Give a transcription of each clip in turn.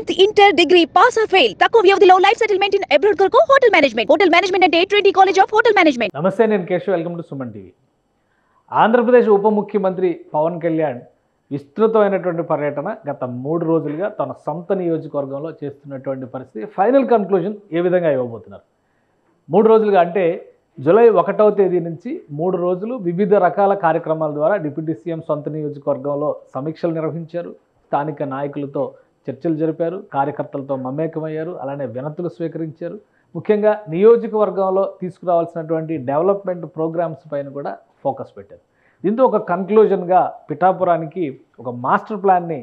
10th inter degree pass or fail తక్కువ వ్యవధిలో life settlement in abroad కొరకు hotel management అంటే Trinity college of hotel management. నమస్తే, నేను Keshav. Welcome to Suman TV. Andhra Pradesh ఉప ముఖ్యమంత్రి పవన్ కళ్యాణ్ విస్తృతమైనటువంటి పర్యటన గత 3 రోజులుగా తన సొంత నియోజకవర్గంలో చేస్తున్నటువంటి పరిస్థితి. ఫైనల్ కన్క్లూజన్ ఏ విధంగా ఇవ్వబోతున్నారు? 3 రోజులుగా అంటే జూలై 1వ తేదీ నుంచి 3 రోజులు వివిధ రకాల కార్యక్రమాల ద్వారా డిప్యూటీ సీఎం సొంత నియోజకవర్గంలో సమీక్షలు నిర్వహించారు, స్థానిక నాయకులతో చర్చలు జరిపారు, కార్యకర్తలతో మమేకమయ్యారు, అలానే వినతులు స్వీకరించారు. ముఖ్యంగా నియోజకవర్గంలో తీసుకురావాల్సినటువంటి డెవలప్మెంట్ ప్రోగ్రామ్స్ పైన కూడా ఫోకస్ పెట్టారు. దీంతో ఒక కన్క్లూజన్గా పిఠాపురానికి ఒక మాస్టర్ ప్లాన్ని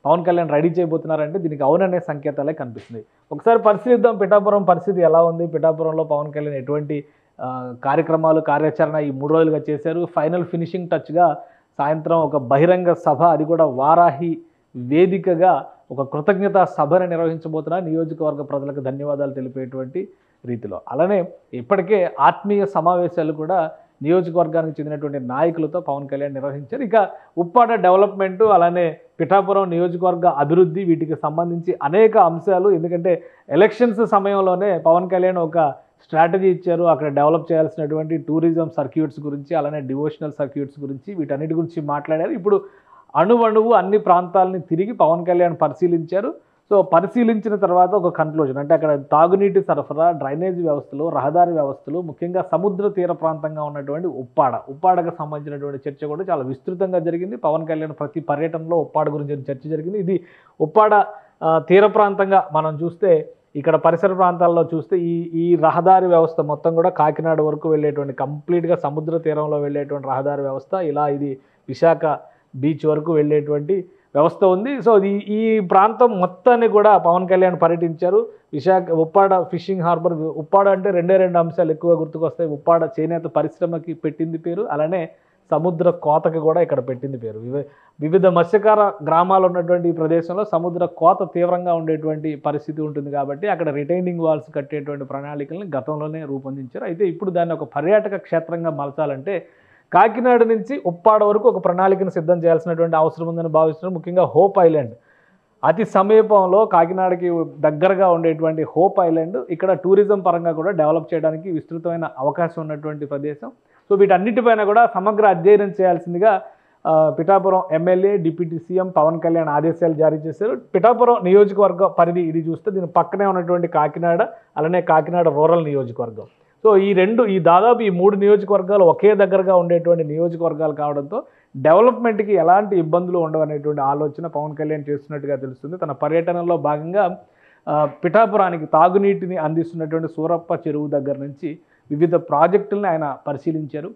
పవన్ కళ్యాణ్ రెడీ చేయబోతున్నారంటే దీనికి అవుననే సంకేతాలే కనిపిస్తుంది. ఒకసారి పరిశీలిద్దాం పిఠాపురం పరిస్థితి ఎలా ఉంది, పిఠాపురంలో పవన్ కళ్యాణ్ ఎటువంటి కార్యక్రమాలు కార్యాచరణ ఈ 3 రోజులుగా చేశారు. ఫైనల్ ఫినిషింగ్ టచ్గా సాయంత్రం ఒక బహిరంగ సభ, అది కూడా వారాహి వేదికగా ఒక కృతజ్ఞతా సభను నిర్వహించబోతున్నారు, నియోజకవర్గ ప్రజలకు ధన్యవాదాలు తెలిపేటువంటి రీతిలో. అలానే ఇప్పటికే ఆత్మీయ సమావేశాలు కూడా నియోజకవర్గానికి చెందినటువంటి నాయకులతో పవన్ కళ్యాణ్ నిర్వహించారు. ఇక ఉప్పాడ డెవలప్మెంటు, అలానే పిఠాపురం నియోజకవర్గ అభివృద్ధి, వీటికి సంబంధించి అనేక అంశాలు. ఎందుకంటే ఎలక్షన్స్ సమయంలోనే పవన్ కళ్యాణ్ ఒక స్ట్రాటజీ ఇచ్చారు. అక్కడ డెవలప్ చేయాల్సినటువంటి టూరిజం సర్క్యూట్స్ గురించి, అలానే డివోషనల్ సర్క్యూట్స్ గురించి, వీటన్నిటి గురించి మాట్లాడారు. ఇప్పుడు అణువణువు అన్ని ప్రాంతాలని తిరిగి పవన్ కళ్యాణ్ పరిశీలించారు. సో పరిశీలించిన తర్వాత ఒక కన్క్లూజన్ అంటే అక్కడ తాగునీటి సరఫరా, డ్రైనేజ్ వ్యవస్థలు, రహదారి వ్యవస్థలు, ముఖ్యంగా సముద్ర తీర ప్రాంతంగా ఉన్నటువంటి ఉప్పాడకు సంబంధించినటువంటి చర్చ కూడా చాలా విస్తృతంగా జరిగింది. పవన్ కళ్యాణ్ ప్రతి పర్యటనలో ఉప్పాడ గురించి చర్చ జరిగింది. ఇది ఉప్పాడ తీర ప్రాంతంగా మనం చూస్తే, ఇక్కడ పరిసర ప్రాంతాల్లో చూస్తే ఈ రహదారి వ్యవస్థ మొత్తం కూడా కాకినాడ వరకు వెళ్ళేటువంటి కంప్లీట్గా సముద్ర తీరంలో వెళ్ళేటువంటి రహదారి వ్యవస్థ, ఇలా ఇది విశాఖ బీచ్ వరకు వెళ్ళేటువంటి వ్యవస్థ ఉంది. సో ఈ ప్రాంతం మొత్తాన్ని కూడా పవన్ కళ్యాణ్ పర్యటించారు. ఉప్పాడ ఫిషింగ్ హార్బర్, ఉప్పాడ అంటే 2 అంశాలు ఎక్కువ గుర్తుకొస్తాయి. ఉప్పాడ చేనేత పరిశ్రమకి పెట్టింది పేరు, అలానే సముద్ర కోతకి కూడా ఇక్కడ పెట్టింది పేరు. వివిధ మత్స్యకార గ్రామాలు ఉన్నటువంటి ఈ ప్రదేశంలో సముద్ర కోత తీవ్రంగా ఉండేటువంటి పరిస్థితి ఉంటుంది కాబట్టి అక్కడ రిటైనింగ్ వాల్స్ కట్టేటువంటి ప్రణాళికలను గతంలోనే రూపొందించారు. అయితే ఇప్పుడు దాన్ని ఒక పర్యాటక క్షేత్రంగా మలచాలంటే కాకినాడ నుంచి ఉప్పాడ వరకు ఒక ప్రణాళికను సిద్ధం చేయాల్సినటువంటి అవసరం ఉందని భావిస్తున్నారు. ముఖ్యంగా హోప్ ఐలాండ్ అతి సమీపంలో, కాకినాడకి దగ్గరగా ఉండేటువంటి హోప్ ఐలాండ్ ఇక్కడ టూరిజం పరంగా కూడా డెవలప్ చేయడానికి విస్తృతమైన అవకాశం ఉన్నటువంటి ప్రదేశం. సో వీటన్నిటిపైన కూడా సమగ్ర అధ్యయనం చేయాల్సిందిగా Pithapuram MLA, deputy CM Pawan Kalyan ఆదేశాలు జారీ చేశారు. పిఠాపురం నియోజకవర్గ పరిధి ఇది చూస్తే దీని పక్కనే ఉన్నటువంటి కాకినాడ, అలానే కాకినాడ రూరల్ నియోజకవర్గం. సో ఈ దాదాపు 3 నియోజకవర్గాలు ఒకే దగ్గరగా ఉండేటువంటి నియోజకవర్గాలు కావడంతో డెవలప్మెంట్కి ఎలాంటి ఇబ్బందులు ఉండవనేటువంటి ఆలోచన పవన్ కళ్యాణ్ చేస్తున్నట్టుగా తెలుస్తుంది. తన పర్యటనలో భాగంగా పిఠాపురానికి తాగునీటిని అందిస్తున్నటువంటి సూరప్ప చెరువు దగ్గర నుంచి వివిధ ప్రాజెక్టులను ఆయన పరిశీలించారు.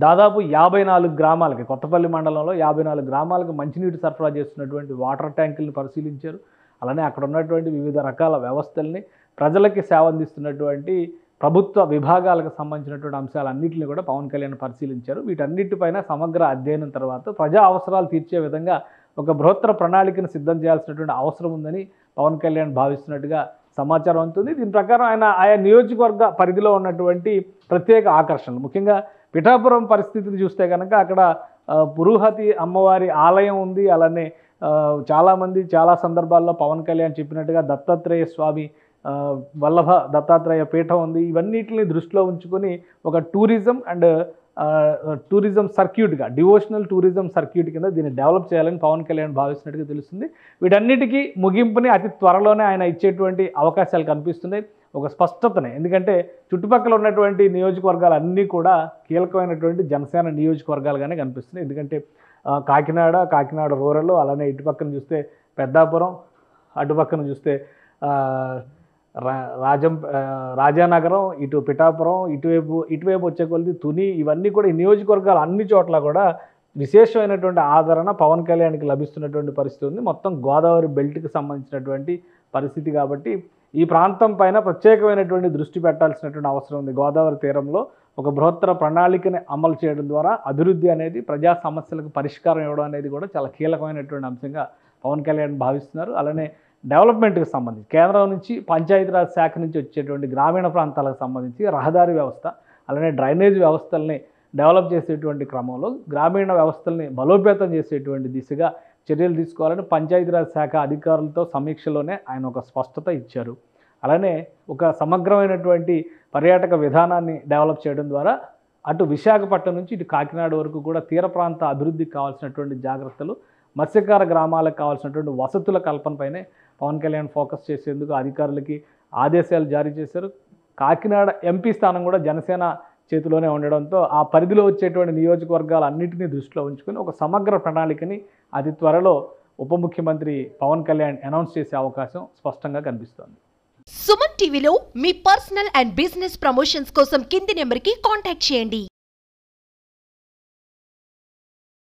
దాదాపు 54 గ్రామాలకి, కొత్తపల్లి మండలంలో 54 గ్రామాలకు మంచినీటి సరఫరా చేస్తున్నటువంటి వాటర్ ట్యాంకులను పరిశీలించారు. అలానే అక్కడ ఉన్నటువంటి వివిధ రకాల వ్యవస్థల్ని, ప్రజలకి సేవ అందిస్తున్నటువంటి ప్రభుత్వ విభాగాలకు సంబంధించినటువంటి అంశాలన్నింటినీ కూడా పవన్ కళ్యాణ్ పరిశీలించారు. వీటన్నిటిపైన సమగ్ర అధ్యయనం తర్వాత ప్రజా అవసరాలు తీర్చే విధంగా ఒక బృహత్తర ప్రణాళికను సిద్ధం చేయాల్సినటువంటి అవసరం ఉందని పవన్ కళ్యాణ్ భావిస్తున్నట్టుగా సమాచారం అందుతుంది. దీని ప్రకారం ఆయా నియోజకవర్గ పరిధిలో ఉన్నటువంటి ప్రత్యేక ఆకర్షణలు, ముఖ్యంగా పిఠాపురం పరిస్థితిని చూస్తే కనుక అక్కడ పురుహతి అమ్మవారి ఆలయం ఉంది. అలానే చాలామంది చాలా సందర్భాల్లో పవన్ కళ్యాణ్ చెప్పినట్టుగా దత్తాత్రేయ స్వామి, వల్లభ దత్తాత్రేయ పీఠం ఉంది. ఇవన్నిటిని దృష్టిలో ఉంచుకొని ఒక టూరిజం సర్క్యూట్గా, డివోషనల్ టూరిజం సర్క్యూట్ కింద దీన్ని డెవలప్ చేయాలని పవన్ కళ్యాణ్ భావిస్తున్నట్టుగా తెలుస్తుంది. వీటన్నిటికీ ముగింపుని అతి త్వరలోనే ఆయన ఇచ్చేటువంటి అవకాశాలు కనిపిస్తున్నాయి, ఒక స్పష్టతనే. ఎందుకంటే చుట్టుపక్కల ఉన్నటువంటి నియోజకవర్గాలు అన్నీ కూడా కీలకమైనటువంటి జనసేన నియోజకవర్గాలుగానే కనిపిస్తున్నాయి. ఎందుకంటే కాకినాడ రూరల్, అలానే ఇటుపక్కన చూస్తే పెద్దాపురం, అటుపక్కన చూస్తే రాజానగరం, ఇటు పిఠాపురం, ఇటువైపు వచ్చే కొద్ది తుని, ఇవన్నీ కూడా ఈ నియోజకవర్గాలు అన్ని చోట్ల కూడా విశేషమైనటువంటి ఆదరణ పవన్ కళ్యాణ్కి లభిస్తున్నటువంటి పరిస్థితి ఉంది. మొత్తం గోదావరి బెల్ట్కి సంబంధించినటువంటి పరిస్థితి కాబట్టి ఈ ప్రాంతం పైన ప్రత్యేకమైనటువంటి దృష్టి పెట్టాల్సినటువంటి అవసరం ఉంది. గోదావరి తీరంలో ఒక బృహత్తర ప్రణాళికని అమలు చేయడం ద్వారా అభివృద్ధి అనేది, ప్రజా సమస్యలకు పరిష్కారం ఇవ్వడం అనేది కూడా చాలా కీలకమైనటువంటి అంశంగా పవన్ కళ్యాణ్ భావిస్తున్నారు. అలానే డెవలప్మెంట్కి సంబంధించి కేంద్రం నుంచి, పంచాయతీరాజ్ శాఖ నుంచి వచ్చేటువంటి గ్రామీణ ప్రాంతాలకు సంబంధించి రహదారి వ్యవస్థ, అలానే డ్రైనేజ్ వ్యవస్థల్ని డెవలప్ చేసేటువంటి క్రమంలో గ్రామీణ వ్యవస్థల్ని బలోపేతం చేసేటువంటి దిశగా చర్యలు తీసుకోవాలని పంచాయతీరాజ్ శాఖ అధికారులతో సమీక్షలోనే ఆయన ఒక స్పష్టత ఇచ్చారు. అలానే ఒక సమగ్రమైనటువంటి పర్యాటక విధానాన్ని డెవలప్ చేయడం ద్వారా అటు విశాఖపట్నం నుంచి ఇటు కాకినాడ వరకు కూడా తీర ప్రాంత అభివృద్ధికి కావాల్సినటువంటి జాగ్రత్తలు, మత్స్యకార గ్రామాలకు కావాల్సినటువంటి వసతుల కల్పనపైనే పవన్ కళ్యాణ్ ఫోకస్ చేసేందుకు అధికారులకి ఆదేశాలు జారీ చేశారు. కాకినాడ ఎంపీ స్థానం కూడా జనసేన చేతిలోనే ఉండడంతో ఆ పరిధిలో వచ్చేటువంటి నియోజకవర్గాలన్నింటినీ దృష్టిలో ఉంచుకొని ఒక సమగ్ర ప్రణాళికని అతి త్వరలో ఉప ముఖ్యమంత్రి పవన్ కళ్యాణ్ అనౌన్స్ చేసే అవకాశం స్పష్టంగా కనిపిస్తోంది. సుమన్ టీవీలో మీ పర్సనల్ అండ్ బిజినెస్ ప్రమోషన్స్ కోసం కింది నెంబర్కి కాంటాక్ట్ చేయండి.